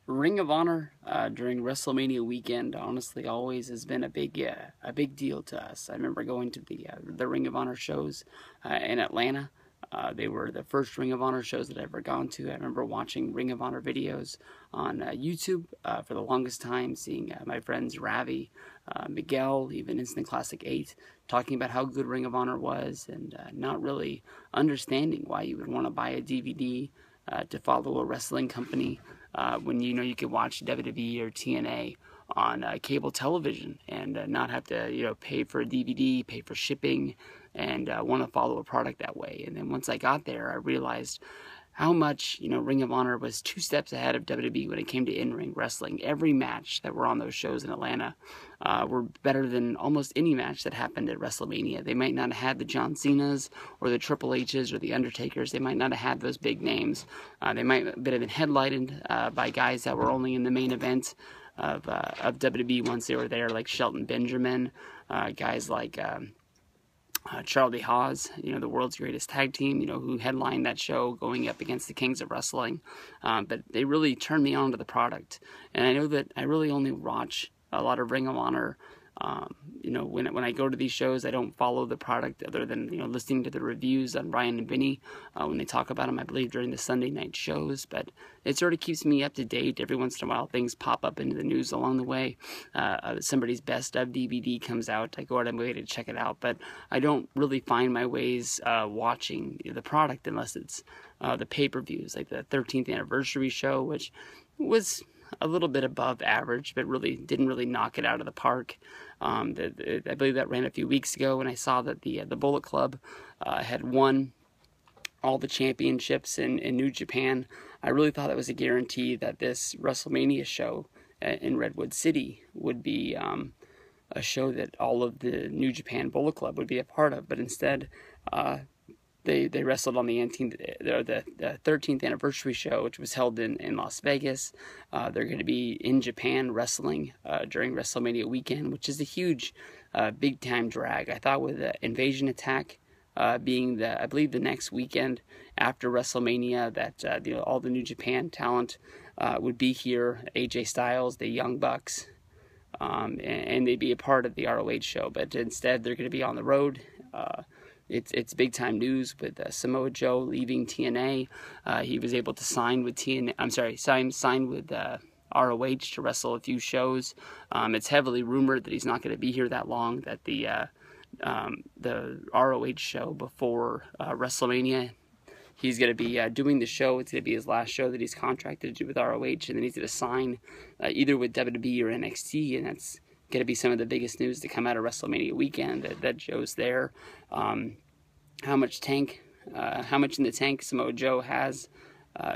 Ring of Honor during WrestleMania weekend honestly always has been a big deal to us. I remember going to the Ring of Honor shows in Atlanta. They were the first Ring of Honor shows that I've ever gone to. I remember watching Ring of Honor videos on YouTube for the longest time, seeing my friends Ravi, Miguel, even Instant Classic 8, talking about how good Ring of Honor was, and not really understanding why you would want to buy a DVD to follow a wrestling company when you know you could watch WWE or TNA on cable television and not have to pay for a DVD, pay for shipping, and want to follow a product that way. And then once I got there, I realized how much Ring of Honor was 2 steps ahead of WWE when it came to in-ring wrestling. Every match that were on those shows in Atlanta were better than almost any match that happened at WrestleMania. They might not have had the John Cenas or the Triple H's or the Undertakers. They might not have had those big names. They might have been headlined by guys that were only in the main event of WWE once they were there, like Shelton Benjamin, guys like Charlie Haas, the world's greatest tag team, who headlined that show going up against the Kings of Wrestling. But they really turned me on to the product. And I know that I really only watch a lot of Ring of Honor. When I go to these shows, I don't follow the product other than, listening to the reviews on Ryan and Vinny when they talk about them, I believe, during the Sunday night shows. But it sort of keeps me up to date. Every once in a while, things pop up into the news along the way. Somebody's best of DVD comes out. I go out of my way to check it out. But I don't really find my ways watching the product unless it's the pay-per-views, like the 13th anniversary show, which was a little bit above average, but really didn't really knock it out of the park. I believe that ran a few weeks ago, and I saw that the Bullet Club had won all the championships in New Japan. I really thought that was a guarantee that this WrestleMania show in Redwood City would be a show that all of the New Japan Bullet Club would be a part of, but instead they wrestled on the 13th anniversary show, which was held in Las Vegas. They're going to be in Japan wrestling during WrestleMania weekend, which is a huge, big-time drag. I thought with the Invasion Attack being I believe the next weekend after WrestleMania, that all the New Japan talent would be here. AJ Styles, the Young Bucks, and they'd be a part of the ROH show. But instead, they're going to be on the road. It's big time news with Samoa Joe leaving TNA. He was able to sign with sign with ROH to wrestle a few shows. It's heavily rumored that he's not going to be here that long. That the ROH show before WrestleMania, he's going to be doing the show. It's going to be his last show that he's contracted to do with ROH, and then he's going to sign either with WWE or NXT, and that's going to be some of the biggest news to come out of WrestleMania weekend. That Joe's there. How much in the tank Samoa Joe has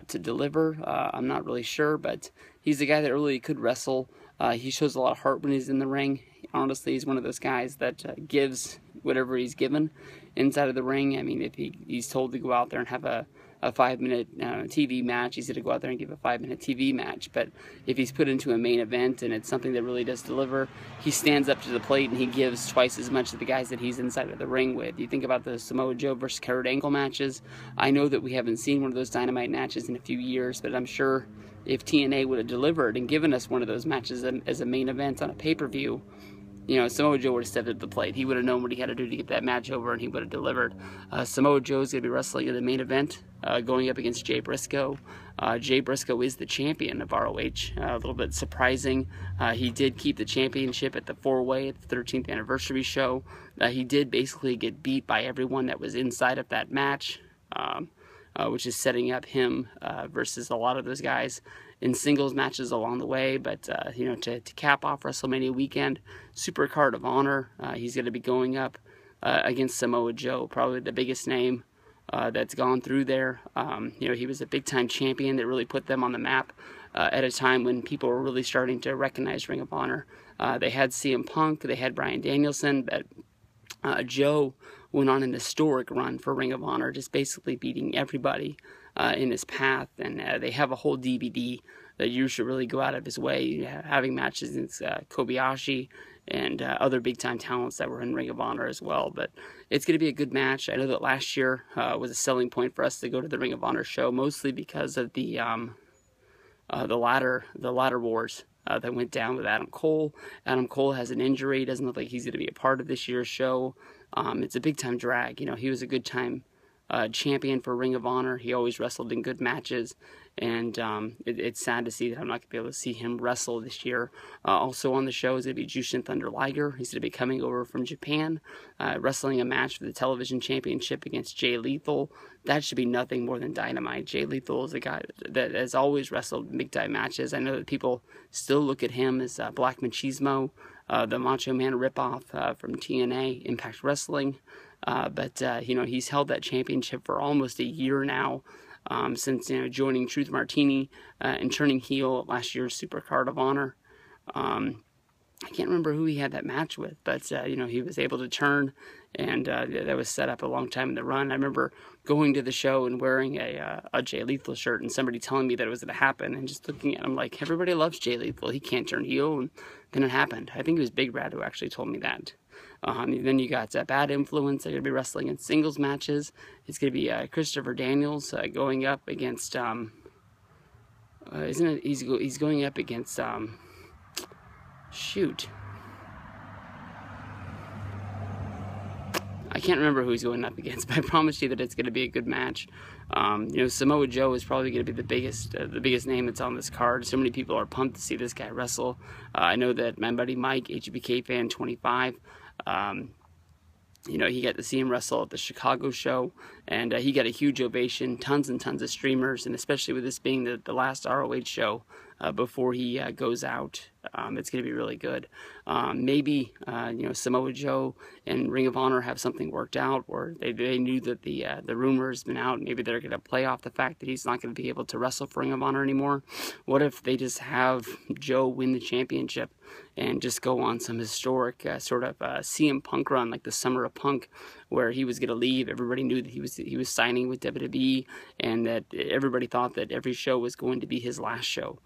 to deliver, I'm not really sure, but he's a guy that really could wrestle. He shows a lot of heart when he's in the ring. Honestly, he's one of those guys that gives whatever he's given inside of the ring. I mean, if he's told to go out there and have a 5-minute TV match, he's going to go out there and give a 5-minute TV match. But if he's put into a main event and it's something that really does deliver, he stands up to the plate and he gives twice as much to the guys that he's inside of the ring with. You think about the Samoa Joe versus Kurt Angle matches. I know that we haven't seen one of those Dynamite matches in a few years, but I'm sure if TNA would have delivered and given us one of those matches as a main event on a pay-per-view, Samoa Joe would have stepped at the plate. He would have known what he had to do to get that match over, and he would have delivered. Samoa Joe is going to be wrestling in the main event, going up against Jay Briscoe. Jay Briscoe is the champion of ROH. A little bit surprising. He did keep the championship at the 4-way at the 13th anniversary show. He did basically get beat by everyone that was inside of that match, which is setting up him versus a lot of those guys in singles matches along the way. But to cap off WrestleMania weekend, Supercard of Honor, he's going to be going up against Samoa Joe, probably the biggest name that's gone through there. He was a big time champion that really put them on the map at a time when people were really starting to recognize Ring of Honor. They had CM Punk, they had Bryan Danielson, but Joe went on an historic run for Ring of Honor, just basically beating everybody in his path. And they have a whole DVD that you should really go out of his way, having matches against Kobayashi and other big-time talents that were in Ring of Honor as well. But it's going to be a good match. I know that last year was a selling point for us to go to the Ring of Honor show, mostly because of the the ladder wars that went down with Adam Cole. Adam Cole has an injury. Doesn't look like he's going to be a part of this year's show. It's a big time drag. You know, he was a good time champion for Ring of Honor. He always wrestled in good matches, and it's sad to see that I'm not going to be able to see him wrestle this year. Also on the show is going to be Jushin Thunder Liger. He's going to be coming over from Japan, wrestling a match for the television championship against Jay Lethal. That should be nothing more than dynamite. Jay Lethal is a guy that has always wrestled big time matches. I know that people still look at him as Black Machismo, the Macho Man ripoff from TNA, Impact Wrestling. But you know, he's held that championship for almost a year now, since, you know, joining Truth Martini and turning heel at last year's Supercard of Honor. I can't remember who he had that match with, but you know, he was able to turn, and that was set up a long time in the run. I remember going to the show and wearing a Jay Lethal shirt, and somebody telling me that it was going to happen, and just looking at him like, everybody loves Jay Lethal, he can't turn heel, and then it happened. I think it was Big Red who actually told me that. Then you got Bad Influence. They're going to be wrestling in singles matches. It's going to be Christopher Daniels going up against, isn't it? He's going up against, shoot. I can't remember who he's going up against, but I promise you that it's going to be a good match. You know, Samoa Joe is probably going to be the biggest name that's on this card. So many people are pumped to see this guy wrestle. I know that my buddy Mike, HBK fan 25, you know, he got to see him wrestle at the Chicago show, and he got a huge ovation, tons and tons of streamers, and especially with this being the last ROH show before he goes out, it's going to be really good. Maybe, you know, Samoa Joe and Ring of Honor have something worked out, or they knew that the rumor has been out. Maybe they're going to play off the fact that he's not going to be able to wrestle for Ring of Honor anymore. What if they just have Joe win the championship and just go on some historic sort of CM Punk run, like the Summer of Punk, where he was going to leave. Everybody knew that he was signing with WWE, and that everybody thought that every show was going to be his last show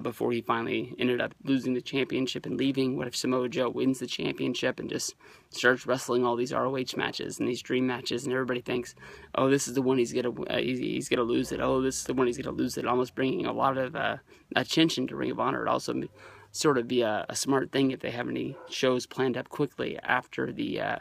before he finally ended up losing the championship and leaving. What if Samoa Joe wins the championship and just starts wrestling all these ROH matches and these dream matches, and everybody thinks, oh, this is the one he's gonna lose it. Oh, this is the one he's gonna lose it. Almost bringing a lot of attention to Ring of Honor. It also sort of be a smart thing if they have any shows planned up quickly after the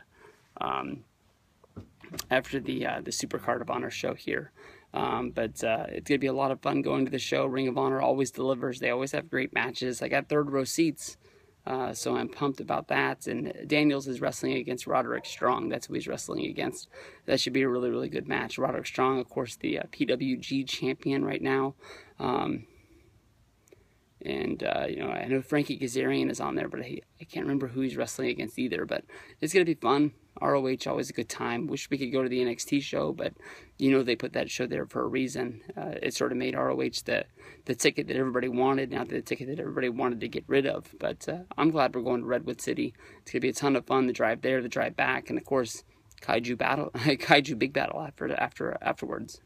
Supercard of Honor show here. But it's going to be a lot of fun going to the show. Ring of Honor always delivers. They always have great matches. I got third row seats, so I'm pumped about that. And Daniels is wrestling against Roderick Strong. That's who he's wrestling against. That should be a really, really good match. Roderick Strong, of course, the PWG champion right now. You know, I know Frankie Kazarian is on there, but I can't remember who he's wrestling against either. But it's going to be fun. ROH, always a good time. Wish we could go to the NXT show, but you know they put that show there for a reason. It sort of made ROH the ticket that everybody wanted, not the ticket that everybody wanted to get rid of. But I'm glad we're going to Redwood City. It's going to be a ton of fun, the drive there, the drive back, and of course, Kaiju Big Battle afterwards.